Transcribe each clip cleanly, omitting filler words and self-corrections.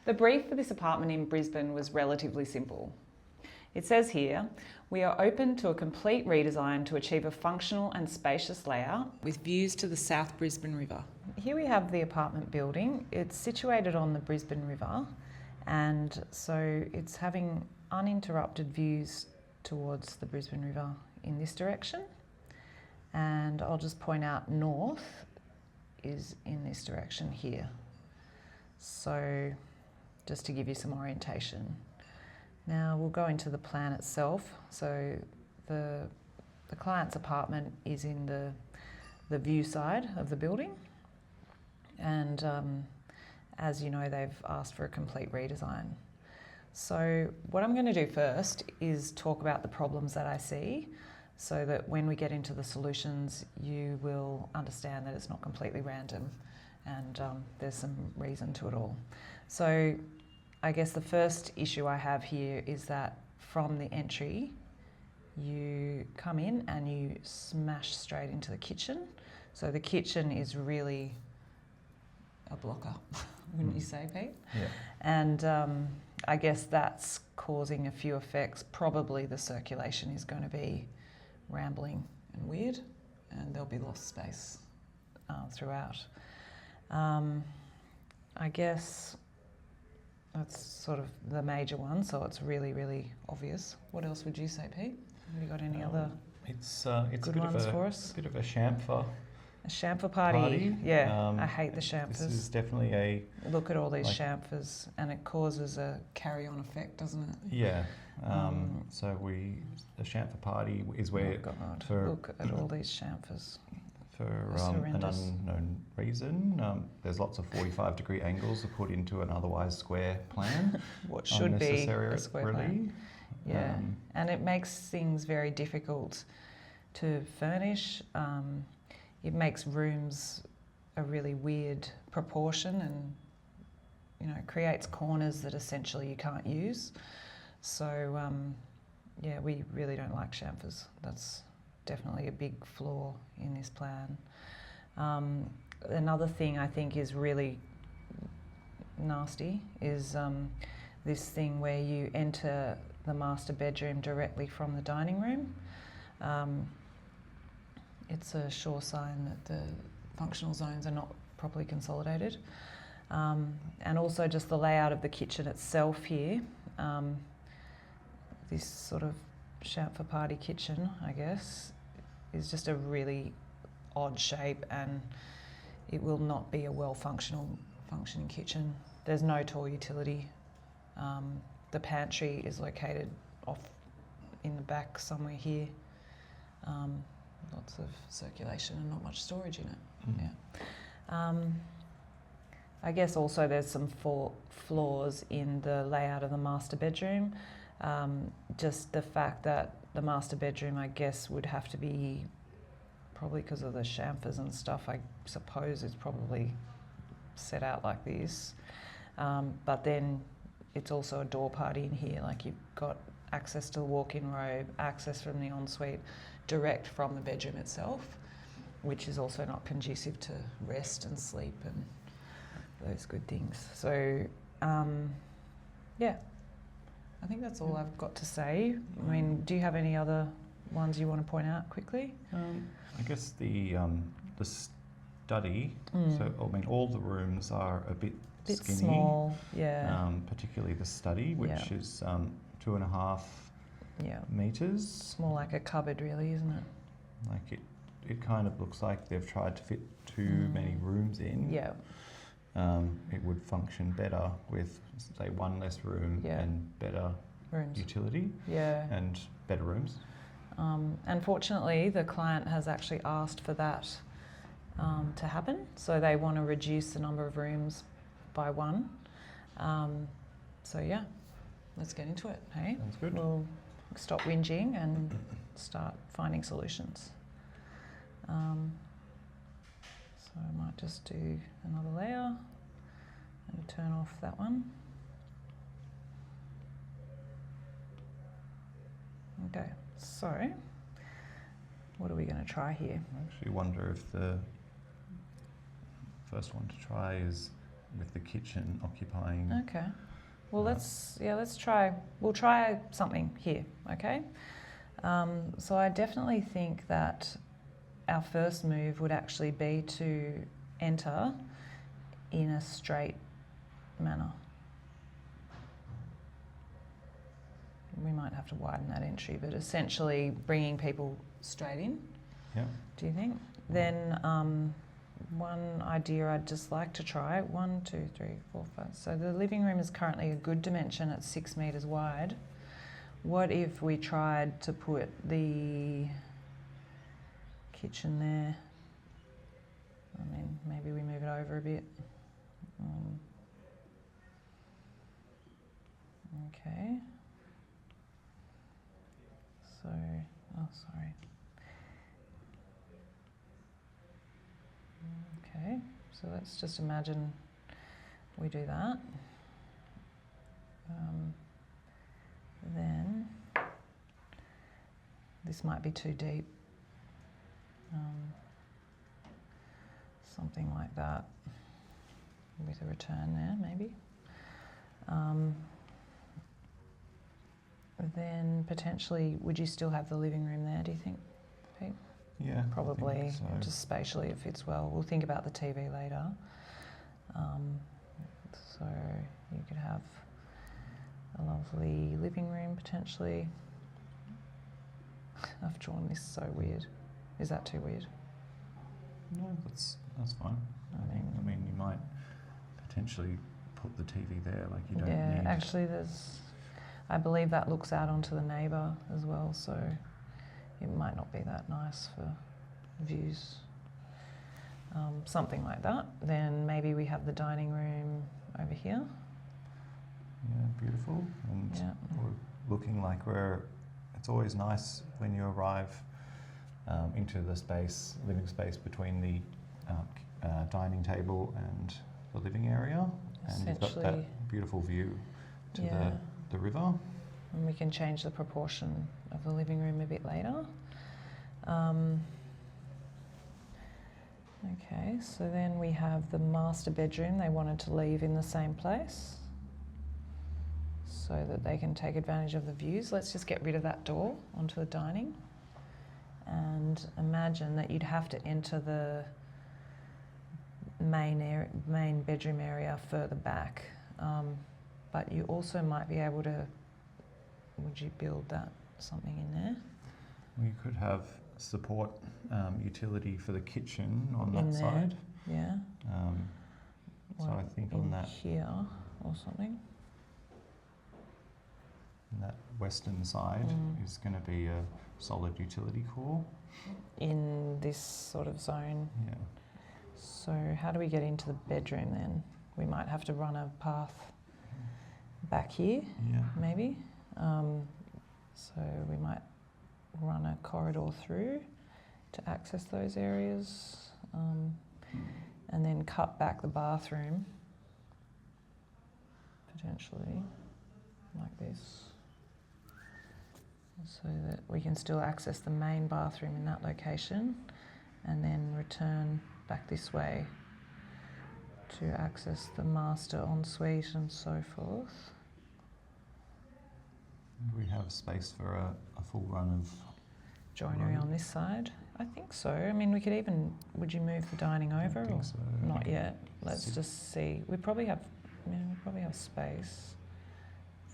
The brief for this apartment in Brisbane was relatively simple. It says here, we are open to a complete redesign to achieve a functional and spacious layout with views to the South Brisbane River. Here we have the apartment building. It's situated on the Brisbane River, and so it's having uninterrupted views towards the Brisbane River in this direction. And I'll just point out north is in this direction here. So just to give you some orientation. Now we'll go into the plan itself. So the client's apartment is in the view side of the building, and as you know, they've asked for a complete redesign. So what I'm going to do first is talk about the problems that I see, so that when we get into the solutions, you will understand that it's not completely random, and there's some reason to it all. So I guess the first issue I have here is that from the entry, you come in and you smash straight into the kitchen. So the kitchen is really a blocker, wouldn't you say, Pete? Yeah. And I guess that's causing a few effects. Probably the circulation is going to be rambling and weird, and there'll be lost space throughout. I guess that's sort of the major one, so it's really, really obvious. What else would you say, Pete? Have you got any other it's good ones for us? A bit of a chamfer. A chamfer party? Yeah, I hate the chamfers. This is definitely a... Look at all these chamfers, and it causes a carry-on effect, doesn't it? Yeah. So a chamfer party is where... Oh God, for, look at all these chamfers. For an unknown reason, there's lots of 45-degree angles are put into an otherwise square plan. What should be a square plan. Yeah, and it makes things very difficult to furnish. It makes rooms a really weird proportion, and creates corners that essentially you can't use. So yeah, we really don't like chamfers. That's definitely a big flaw in this plan. Another thing I think is really nasty is this thing where you enter the master bedroom directly from the dining room. It's a sure sign that the functional zones are not properly consolidated. And also just the layout of the kitchen itself here. This sort of chamfer party kitchen, I guess, is just a really odd shape, and it will not be a functioning kitchen. There's no tall utility. The pantry is located off in the back somewhere here. Lots of circulation and not much storage in it. Yeah. I guess also there's some flaws in the layout of the master bedroom. Just the fact that the master bedroom, I guess, would have to be, probably because of the chamfers and stuff, I suppose it's probably set out like this. But then it's also a door party in here, like you've got access to the walk-in robe, access from the ensuite, direct from the bedroom itself, which is also not conducive to rest and sleep and those good things. So, yeah. I think that's all I've got to say. I mean, do you have any other ones you want to point out quickly? I guess the study. So I mean, all the rooms are a bit skinny, small. Yeah. Particularly the study, which is 2.5 meters. It's more like a cupboard, really, isn't it? Like it kind of looks like they've tried to fit too many rooms in. Yeah. It would function better with, say, one less room and better rooms, utility, and better rooms. Unfortunately, the client has actually asked for that to happen, so they want to reduce the number of rooms by one. So yeah, let's get into it. Hey, sounds good. We'll stop whinging and start finding solutions. So I might just do another layer and turn off that one. Okay, so what are we going to try here? I actually wonder if the first one to try is with the kitchen occupying. Okay. Well, let's try. We'll try something here. Okay. So I definitely think that our first move would actually be to enter in a straight manner. We might have to widen that entry, but essentially bringing people straight in. Yeah. Do you think? Then one idea I'd just like to try, 1, 2, 3, 4, 5. So the living room is currently a good dimension at 6 metres wide. What if we tried to put the kitchen there? I mean, maybe we move it over a bit. Okay. So, sorry. Okay, so let's just imagine we do that. Then this might be too deep. Something like that with a return there, maybe. Then potentially, would you still have the living room there, do you think, Pete? Yeah, Probably. I think so. Just spatially it fits well. We'll think about the TV later. So you could have a lovely living room potentially. I've drawn this so weird. Is that too weird? No, that's fine. I mean, you might potentially put the TV there, like you don't Yeah, need. actually I believe that looks out onto the neighbour as well, so it might not be that nice for views. Something like that. Then maybe we have the dining room over here. Yeah, beautiful. And we're looking like it's always nice when you arrive into the living space between the dining table and the living area. And you've got that beautiful view to the river. And we can change the proportion of the living room a bit later. Okay, so then we have the master bedroom they wanted to leave in the same place so that they can take advantage of the views. Let's just get rid of that door onto the dining and imagine that you'd have to enter the main bedroom area further back, but you also might be able to, would you build something in there? We could have support utility for the kitchen on that side. Yeah. So I think on that here or something. That western side is going to be a solid utility core. In this sort of zone. Yeah. So how do we get into the bedroom then? We might have to run a path back here, maybe. So we might run a corridor through to access those areas, and then cut back the bathroom, potentially, like this, so that we can still access the main bathroom in that location, and then return back this way to access the master ensuite and so forth. We have space for a full run of joinery on this side? I think so. I mean, we could even, would you move the dining over? I think so. Not yet. Let's just see. We probably have space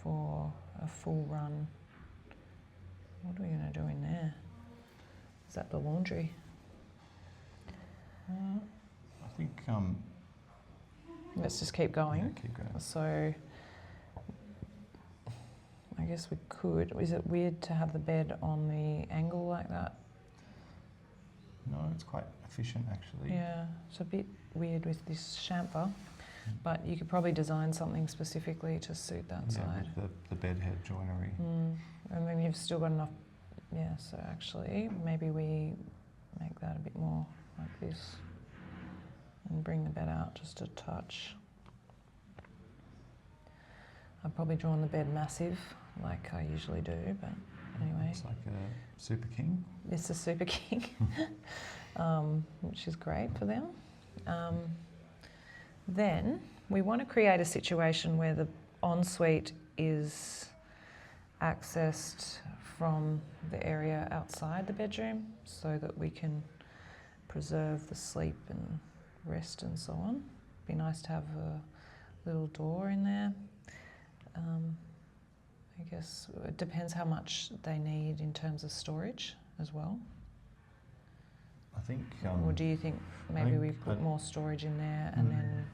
for a full run. What are we going to do in there? Is that the laundry? I think... Let's just keep going. Yeah, keep going. So I guess we could. Is it weird to have the bed on the angle like that? No, it's quite efficient actually. Yeah, it's a bit weird with this chamfer, but you could probably design something specifically to suit that side. With the bed head joinery. And then you've still got enough. Yeah, so actually maybe we make that a bit more like this and bring the bed out just a touch. I've probably drawn the bed massive like I usually do, but anyway. It's like a super king. It's a super king, which is great for them. Then we want to create a situation where the ensuite is accessed from the area outside the bedroom so that we can preserve the sleep and rest and so on. Be nice to have a little door in there. I guess it depends how much they need in terms of storage as well. I think. Or do you think maybe we put more storage in there and then?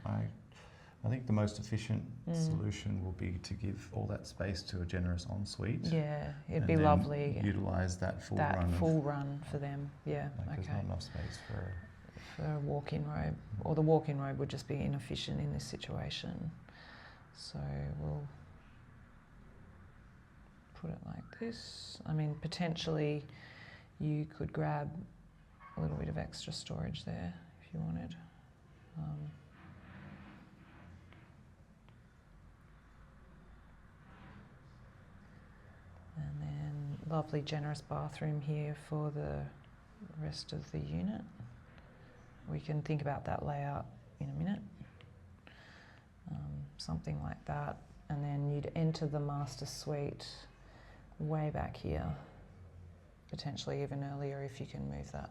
I think the most efficient solution will be to give all that space to a generous ensuite. Yeah, it'd be lovely. Utilise that full run for them. Yeah, There's not enough space for a walk-in robe, or the walk-in robe would just be inefficient in this situation. So we'll put it like this. I mean, potentially you could grab a little bit of extra storage there if you wanted. And then lovely generous bathroom here for the rest of the unit. We can think about that layout in a minute. Something like that. And then you'd enter the master suite way back here, potentially even earlier if you can move that.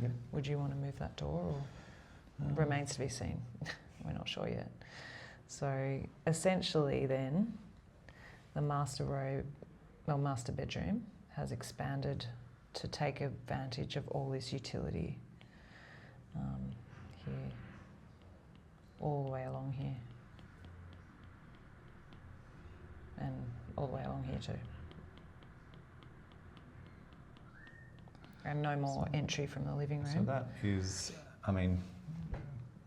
Yep. Would you want to move that door, or remains to be seen? We're not sure yet. So essentially then, the master bedroom has expanded to take advantage of all this utility here, all the way along here, and all the way along here too. And no more entry from the living room. So that is, I mean,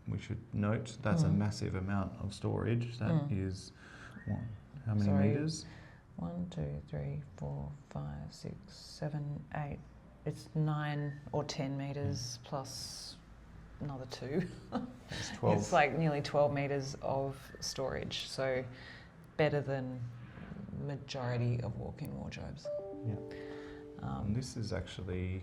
we should note that's a massive amount of storage. That is, how many metres? 1, 2, 3, 4, 5, 6, 7, 8. It's 9 or 10 metres plus another 2. It's 12. It's like nearly 12 metres of storage. So better than majority of walk-in wardrobes. Yeah. And this is actually.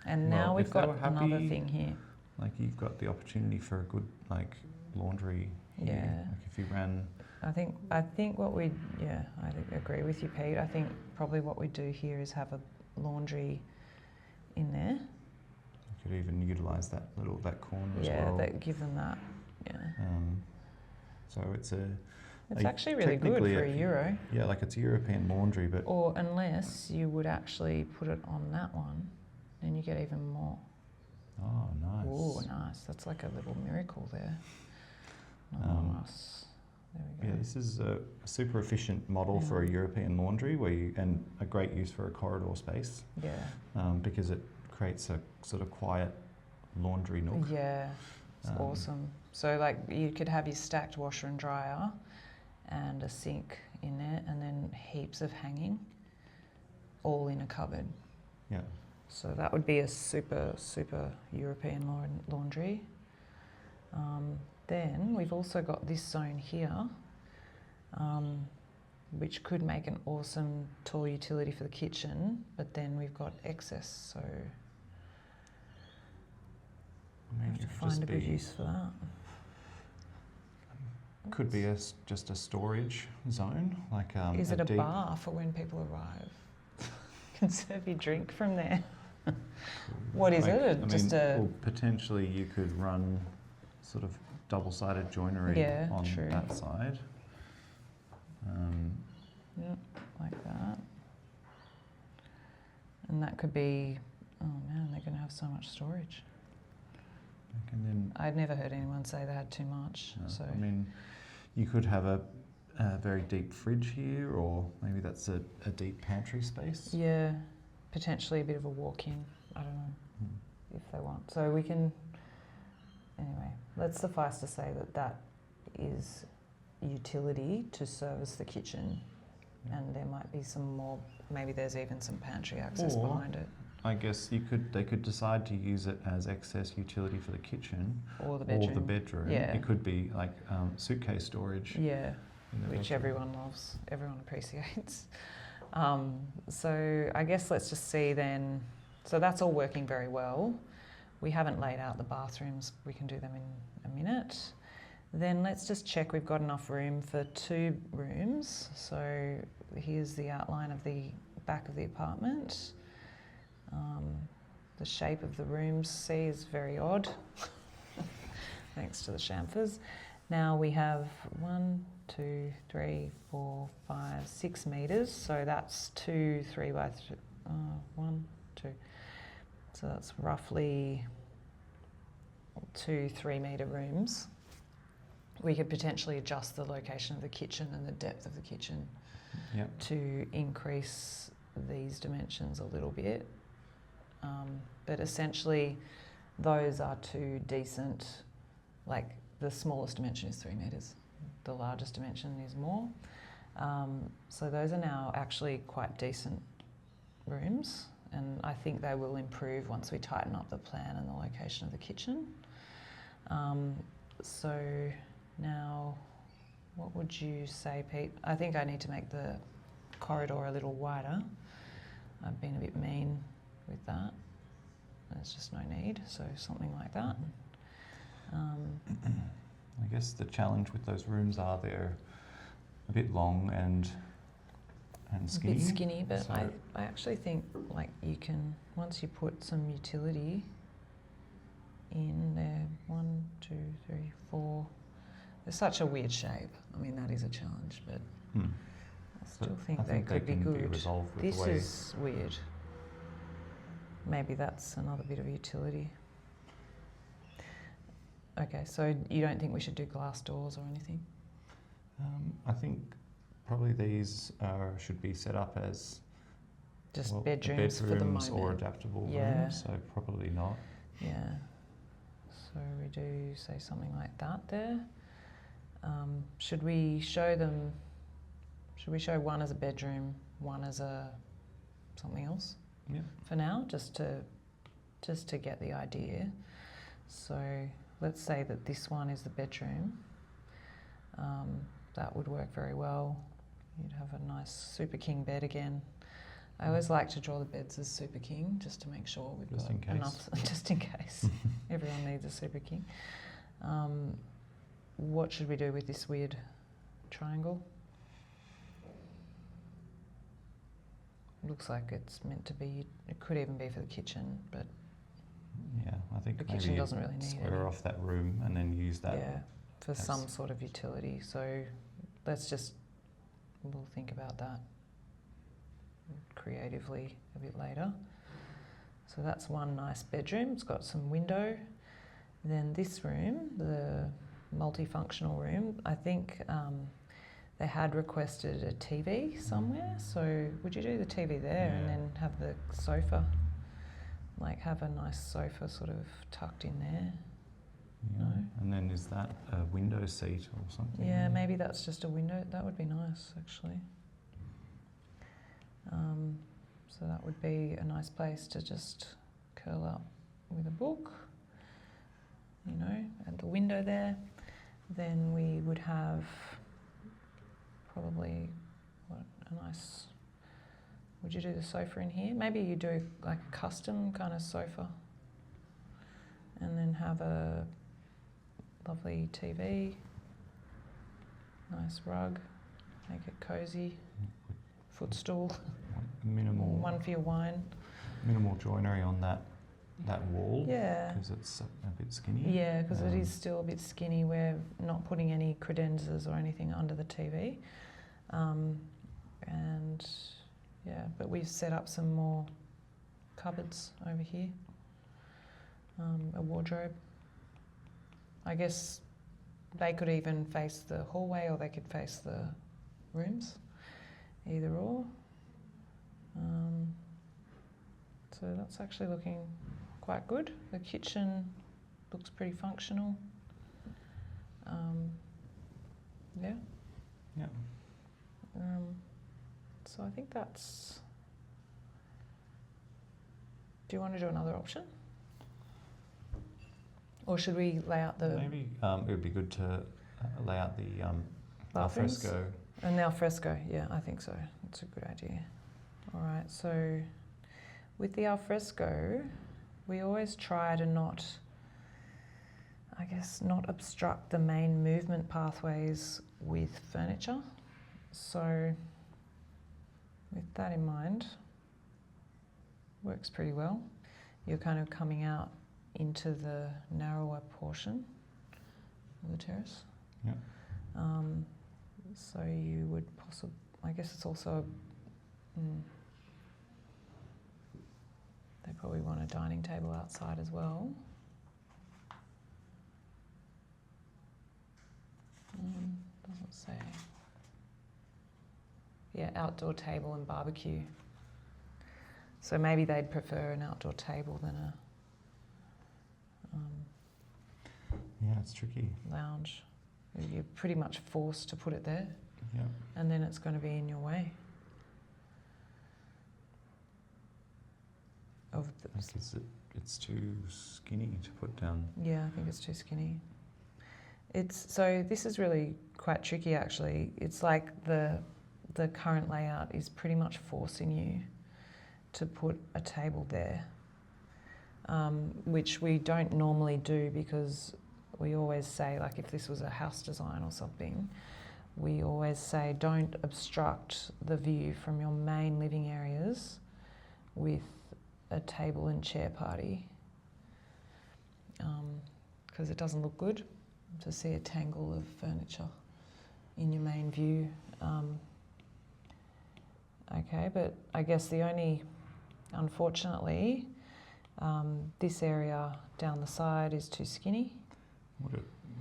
And now we've got another thing here. Like you've got the opportunity for a good laundry here. Yeah. Like if you ran. I think what I agree with you, Pete. I think probably what we do here is have a laundry in there. You could even utilise that corner as well. Yeah, give them that. Yeah. So it's actually really good for €1. Yeah, like it's European laundry, but. Or unless you would actually put it on that one, then you get even more. Oh, nice. Oh, nice. That's like a little miracle there. Nice. There we go. Yeah, this is a super efficient model for a European laundry, and a great use for a corridor space. Yeah. Because it creates a sort of quiet laundry nook. Yeah, it's awesome. So like you could have your stacked washer and dryer and a sink in there, and then heaps of hanging, all in a cupboard. Yeah. So that would be a super European laundry. Then we've also got this zone here, which could make an awesome tall utility for the kitchen, but then we've got excess, so we have to find a good use for that. Could be just a storage zone, like is it a bar for when people arrive? Can serve you drink from there. What is it? Well, potentially you could run sort of double-sided joinery on that side. Yep, like that. And that could be, oh man, they're going to have so much storage. I'd never heard anyone say they had too much. No, so I mean, you could have a very deep fridge here, or maybe that's a deep pantry space. Yeah, potentially a bit of a walk-in. I don't know if they want. So we can, anyway, let's suffice to say that is utility to service the kitchen, and there might be some more, maybe there's even some pantry access behind it. I guess they could decide to use it as excess utility for the kitchen or the bedroom. Yeah. It could be like suitcase storage. Yeah, which everyone loves, everyone appreciates. So I guess let's just see then. So that's all working very well. We haven't laid out the bathrooms. We can do them in a minute. Then let's just check we've got enough room for 2 rooms. So here's the outline of the back of the apartment. The shape of the rooms, see, is very odd, thanks to the chamfers. Now we have 1, 2, 3, 4, 5, 6 metres. So that's 2 3 by 3, 1, 2. So that's roughly 2 3 metre rooms. We could potentially adjust the location of the kitchen and the depth of the kitchen to increase these dimensions a little bit. But essentially, those are 2 decent, like the smallest dimension is 3 metres. The largest dimension is more. So those are now actually quite decent rooms, and I think they will improve once we tighten up the plan and the location of the kitchen. So now, what would you say, Pete? I think I need to make the corridor a little wider. I've been a bit mean with that. There's just no need, so something like that. I guess the challenge with those rooms are they're a bit long and skinny. A bit skinny, but so I actually think like you can, once you put some utility in there, 1, 2, 3, 4. They're such a weird shape. I mean, that is a challenge, but I still think they could be good. Resolved with This the way is weird. Maybe that's another bit of utility. Okay, so you don't think we should do glass doors or anything? I think probably these should be set up as just bedrooms for the moment, or adaptable rooms. So probably not. Yeah. So we do say something like that there. Should we show them? Should we show one as a bedroom, one as a something else? Yeah. For now, just to get the idea. So let's say that this one is the bedroom. That would work very well. You'd have a nice super king bed again. I always like to draw the beds as super king just to make sure we've got enough, just in case. Everyone needs a super king. What should we do with this weird triangle? Looks like it's meant to be, it could even be for the kitchen, but yeah, I think the kitchen doesn't really need square off that room and then use that for some sort of utility. So we'll think about that creatively a bit later. So that's one nice bedroom. It's got some window. Then this room, the multifunctional room, I think they had requested a TV somewhere. So would you do the TV there and then have the sofa? Like have a nice sofa sort of tucked in there. Yeah. No? And then is that a window seat or something? Yeah, maybe that's just a window. That would be nice, actually. So that would be a nice place to just curl up with a book, you know, at the window there. Then we would have probably a nice, would you do the sofa in here? Maybe you do like a custom kind of sofa and then have a lovely TV, nice rug, make it cozy, footstool, minimal, one for your wine. Minimal joinery on that wall. Yeah. Because it's a bit skinny. Yeah, because it is still a bit skinny. We're not putting any credenzas or anything under the TV. And yeah, but we've set up some more cupboards over here. A wardrobe. I guess they could even face the hallway or they could face the rooms, either or. So that's actually looking quite good. The kitchen looks pretty functional. Yeah. Yeah. So I think that's... Do you want to do another option? Or should we lay out the... Maybe it would be good to lay out the bathrooms? alfresco. And the alfresco, yeah, I think so. That's a good idea. All right, so with the alfresco, we always try to not obstruct the main movement pathways with furniture. So with that in mind, works pretty well. You're kind of coming out into the narrower portion of the terrace. Yeah. So you would possibly, I guess it's also, they probably want a dining table outside as well. Doesn't say. Yeah, outdoor table and barbecue. So maybe they'd prefer an outdoor table than a Yeah, it's tricky. lounge. You're pretty much forced to put it there, Yeah. and then it's going to be in your way. Of the, I guess it's too skinny to put down. yeah, I think it's too skinny. So this is really quite tricky actually. It's like the current layout is pretty much forcing you to put a table there, which we don't normally do because we always say, like if this was a house design or something, we always say don't obstruct the view from your main living areas with a table and chair party, because it doesn't look good to see a tangle of furniture in your main view. Okay, but I guess unfortunately, this area down the side is too skinny.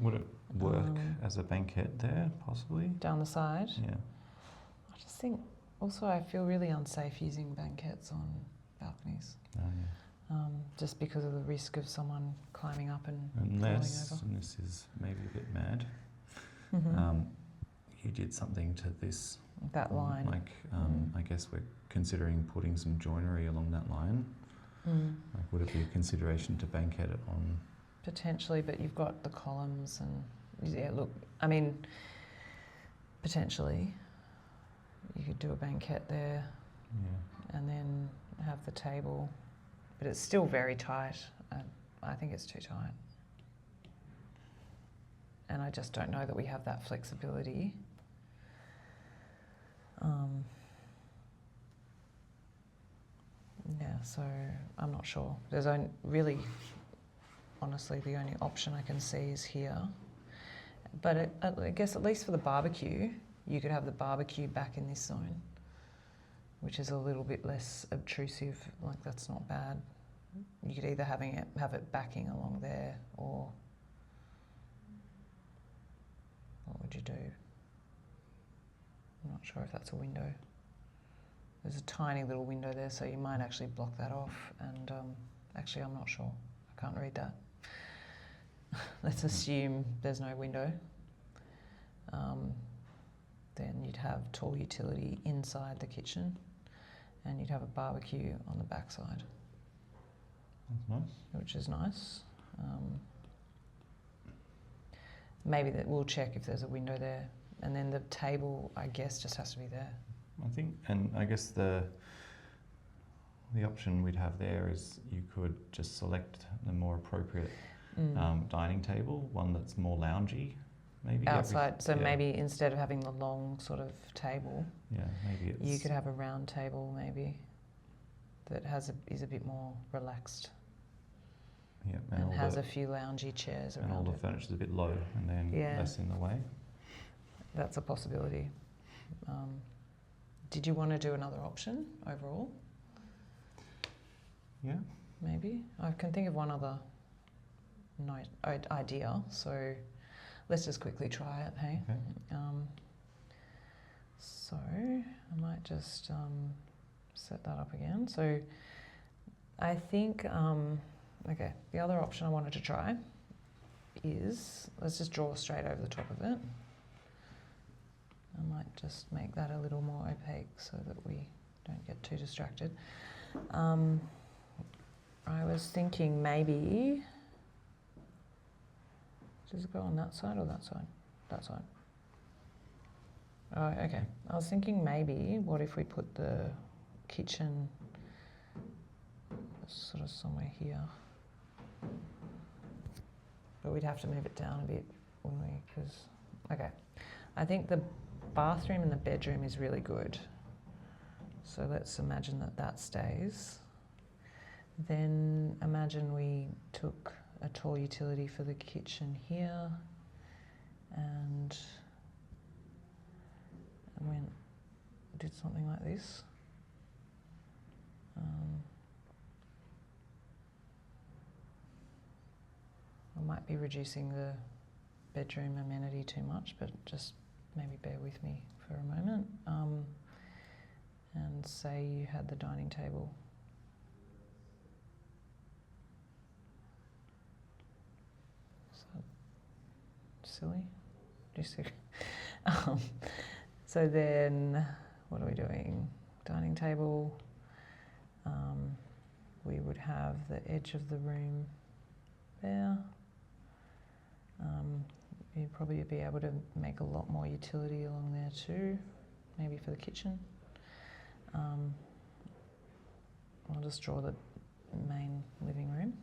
Would it work as a banquette there, possibly? Down the side? Yeah. I just think, also I feel really unsafe using banquettes on balconies. Oh, yeah. Just because of the risk of someone climbing up and Unless, falling over. and this is maybe a bit mad, Mm-hmm. you did something to this. That line. Like, I guess we're considering putting some joinery along that line. Like, would it be a consideration to banquette it on? Potentially, but you've got the columns and, yeah, look, I mean, potentially you could do a banquette there and then have the table, but it's still very tight. I think it's too tight. And I just don't know that we have that flexibility. Yeah, so I'm not sure. There's only really, honestly, the only option I can see is here. But I guess at least for the barbecue, you could have the barbecue back in this zone, which is a little bit less obtrusive. Like, that's not bad. You could either have it backing along there, or what would you do? I'm not sure if that's a window. There's a tiny little window there, so you might actually block that off. And actually, I'm not sure. I can't read that. Let's assume there's no window. Then you'd have tall utility inside the kitchen, and you'd have a barbecue on the backside. That's nice. Which is nice. Maybe that we'll check if there's a window there, and then the table, I guess, just has to be there. I think, and I guess the option we'd have there is you could just select the more appropriate dining table, one that's more loungy, maybe outside. So maybe instead of having the long sort of table, maybe you could have a round table, maybe that is a bit more relaxed. Yeah, and has a few loungy chairs around it. And all the furniture's a bit low, and then less in the way. That's a possibility. Did you want to do another option overall? Yeah. Maybe. I can think of one other idea, so let's just quickly try it, hey? Okay. So I might just set that up again. So I think, okay, the other option I wanted to try is, let's just draw straight over the top of it. I might just make that a little more opaque so that we don't get too distracted. I was thinking maybe, does it go on that side or that side? That side. Oh, okay. I was thinking maybe, what if we put the kitchen sort of somewhere here. But we'd have to move it down a bit, wouldn't we? Because, okay. I think the bathroom and the bedroom is really good. So let's imagine that that stays. Then imagine we took a tall utility for the kitchen here and did something like this. I might be reducing the bedroom amenity too much, but just maybe bear with me for a moment. And say you had the dining table. Is that silly? Just so then, what are we doing? Dining table. We would have the edge of the room there. You'd probably be able to make a lot more utility along there too, maybe for the kitchen. I'll just draw the main living room.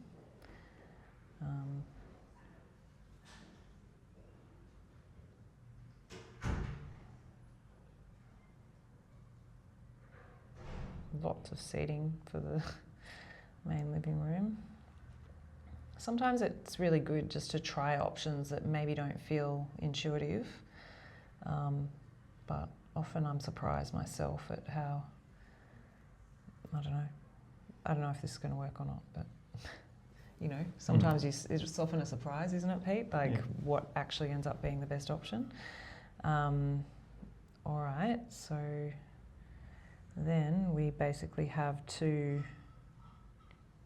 Lots of seating for the main living room. Sometimes it's really good just to try options that maybe don't feel intuitive, but often I'm surprised myself at how, I don't know if this is going to work or not, but you know, sometimes it's often a surprise, isn't it, Pete? Like what actually ends up being the best option. All right, so then we basically have 2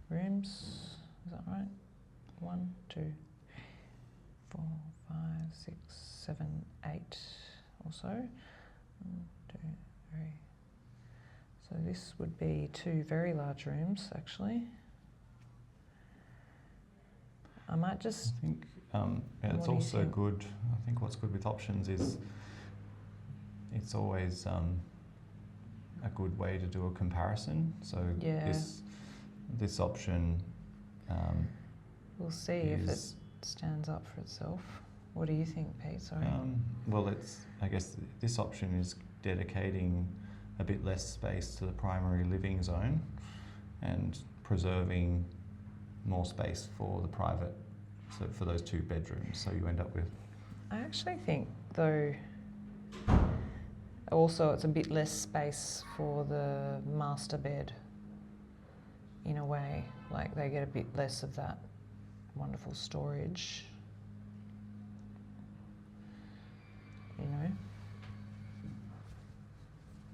rooms, is that right? 1, 2, 4, 5, 6, 7, 8 or so. 1, 2, 3. So this would be 2 very large rooms, actually. I might just... I think it's also good. I think what's good with options is it's always a good way to do a comparison. So this option we'll see if it stands up for itself. What do you think, Pete? Sorry. Well, I guess this option is dedicating a bit less space to the primary living zone and preserving more space for the private, so for those 2 bedrooms. So you end up with... I actually think, though, also it's a bit less space for the master bed in a way. Like they get a bit less of that wonderful storage, you know.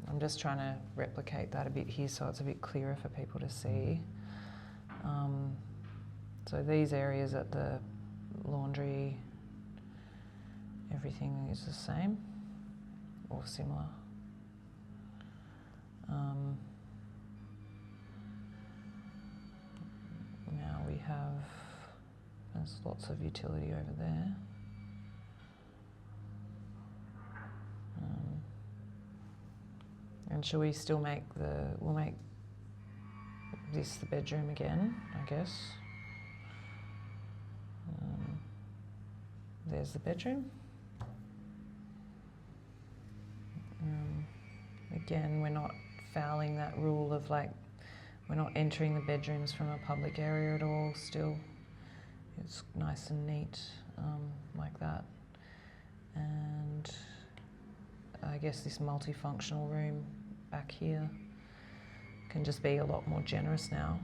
I'm just trying to replicate that a bit here so it's a bit clearer for people to see. So these areas at the laundry, everything is the same or similar. Now we have, there's lots of utility over there. And shall we still make we'll make this the bedroom again, I guess. There's the bedroom. Again, we're not fouling that rule of like, we're not entering the bedrooms from a public area at all still. It's nice and neat like that. And I guess this multifunctional room back here can just be a lot more generous now.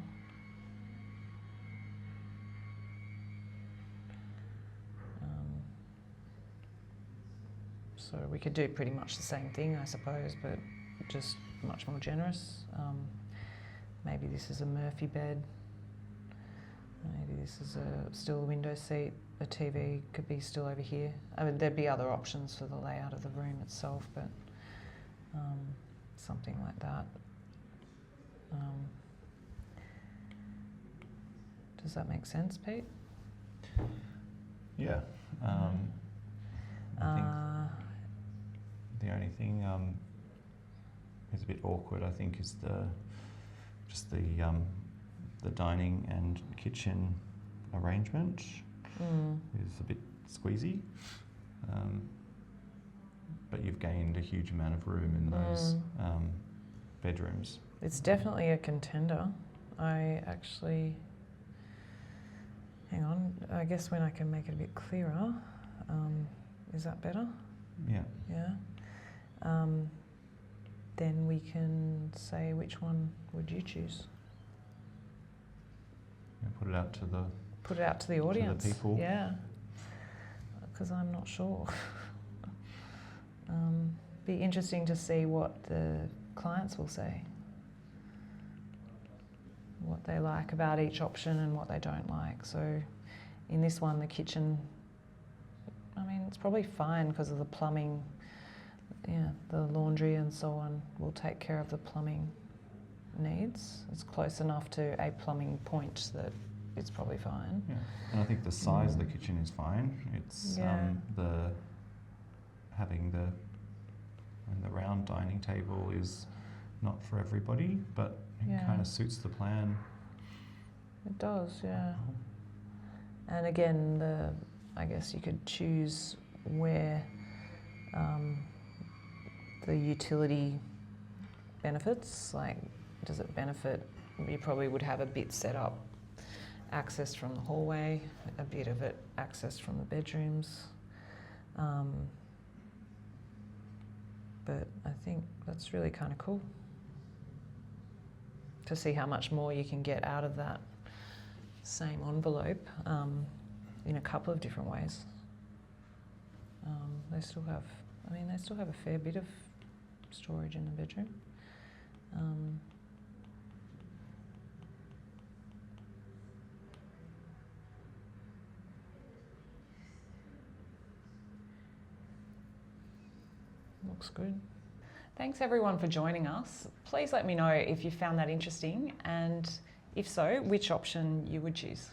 So we could do pretty much the same thing, I suppose, but just much more generous. Maybe this is a Murphy bed. Maybe this is still a window seat. The TV could be still over here. I mean, there'd be other options for the layout of the room itself, but something like that. Does that make sense, Pete? Yeah. I think the only thing is a bit awkward, I think, is the the dining and kitchen arrangement is a bit squeezy, but you've gained a huge amount of room in those bedrooms. It's definitely a contender. Hang on, I guess when I can make it a bit clearer, is that better? Yeah. Yeah. Then we can say which one would you choose? Yeah, put it out to the audience. To the people. Yeah. Because I'm not sure. Be interesting to see what the clients will say. What they like about each option and what they don't like. So in this one, the kitchen, I mean, it's probably fine because of the plumbing. Yeah, the laundry and so on will take care of the plumbing needs. It's close enough to a plumbing point that it's probably fine. Yeah, and I think the size of the kitchen is fine. It's having the round dining table is not for everybody, but it kind of suits the plan. It does, yeah. And again, I guess you could choose where the utility benefits. Like, does it benefit? You probably would have a bit set up, access from the hallway, a bit of it access from the bedrooms. But I think that's really kind of cool to see how much more you can get out of that same envelope in a couple of different ways. They still have a fair bit of storage in the bedroom. Looks good. Thanks everyone for joining us. Please let me know if you found that interesting, and if so, which option you would choose.